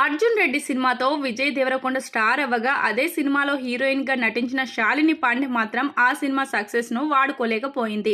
అర్జున్ రెడ్డి సినిమాతో విజయ్ దేవరకొండ స్టార్ అవ్వగా అదే సినిమాలో హీరోయిన్ గా నటించిన శాలిని పాండే మాత్రం ఆ సినిమా సక్సెస్ ను వాడుకోలేకపోయింది.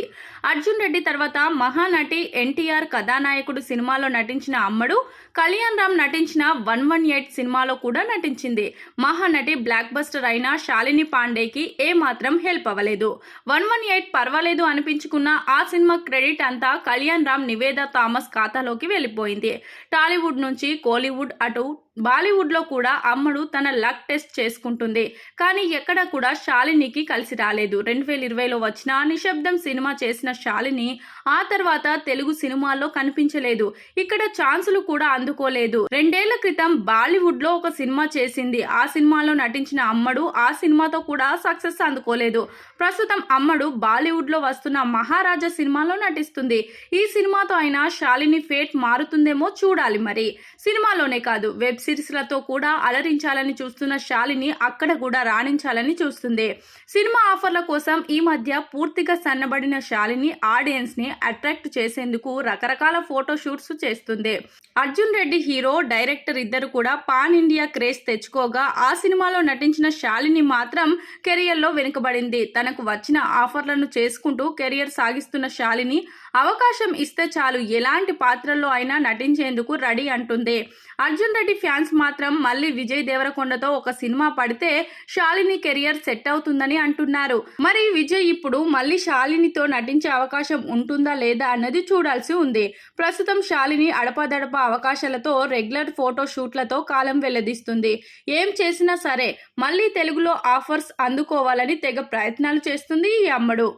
అర్జున్ రెడ్డి తర్వాత మహానటి ఎన్టీఆర్ కథానాయకుడు సినిమాలో నటించిన అమ్మడు, కళ్యాణ్ రామ్ నటించిన 118 సినిమాలో కూడా నటించింది. మహానటి బ్లాక్ బస్టర్ అయిన శాలిని పాండేకి ఏ మాత్రం హెల్ప్ అవ్వలేదు. 118 పర్వాలేదు అనిపించుకున్న ఆ సినిమా క్రెడిట్ అంతా కళ్యాణ్ రామ్, నివేదా థామస్ ఖాతాలోకి వెళ్ళిపోయింది. టాలీవుడ్ నుంచి కోలీవుడ్ అటు బాలీవుడ్ లో కూడా అమ్మడు తన లక్ టెస్ట్ చేసుకుంటుంది. కానీ ఎక్కడ కూడా శాలినికి కలిసి రాలేదు. 2020లో వచ్చిన నిశ్శబ్దం సినిమా చేసిన శాలిని ఆ తర్వాత తెలుగు సినిమాల్లో కనిపించలేదు. ఇక్కడ ఛాన్సులు కూడా అందుకోలేదు. 2 ఏళ్ల క్రితం బాలీవుడ్ లో ఒక సినిమా చేసింది. ఆ సినిమాలో నటించిన అమ్మడు ఆ సినిమాతో కూడా సక్సెస్ అందుకోలేదు. ప్రస్తుతం అమ్మడు బాలీవుడ్ లో వస్తున్న మహారాజా సినిమాలో నటిస్తుంది. ఈ సినిమాతో అయినా శాలిని ఫేట్ మారుతుందేమో చూడాలి. మరి సినిమాలోనే కాదు, వెబ్ సిరీస్లతో కూడా అలరించాలని చూస్తున్న శాలిని అక్కడ కూడా రాణించాలని చూస్తుంది. సినిమా ఆఫర్ల కోసం ఈ మధ్య పూర్తిగా సన్నబడిన శాలిని ఆడియన్స్ ని అట్రాక్ట్ చేసేందుకు రకరకాల ఫోటో షూట్స్ చేస్తుంది. అర్జున్ రెడ్డి హీరో, డైరెక్టర్ ఇద్దరు కూడా పాన్ ఇండియా క్రేజ్ తెచ్చుకోగా ఆ సినిమాలో నటించిన శాలిని మాత్రం కెరియర్ లో వెనుకబడింది. తనకు వచ్చిన ఆఫర్లను చేసుకుంటూ కెరియర్ సాగిస్తున్న శాలిని అవకాశం ఇస్తే చాలు ఎలాంటి పాత్రల్లో అయినా నటించేందుకు రెడీ అంటుంది. అర్జున్ రెడ్డి ఫ్యాన్స్ మాత్రం మళ్ళీ విజయ్ దేవరకొండతో ఒక సినిమా పడితే శాలిని కెరియర్ సెట్ అవుతుందని అంటున్నారు. మరి విజయ్ ఇప్పుడు మళ్ళీ శాలినితో నటించే అవకాశం ఉంటుందా లేదా అన్నది చూడాల్సి ఉంది. ప్రస్తుతం శాలిని అడపాదడపా అవకాశాలతో రెగ్యులర్ ఫోటో షూట్లతో కాలం వెల్లదీస్తుంది. ఏం చేసినా సరే మళ్ళీ తెలుగులో ఆఫర్స్ అందుకోవాలని తెగ ప్రయత్నాలు చేస్తుంది ఈ అమ్మడు.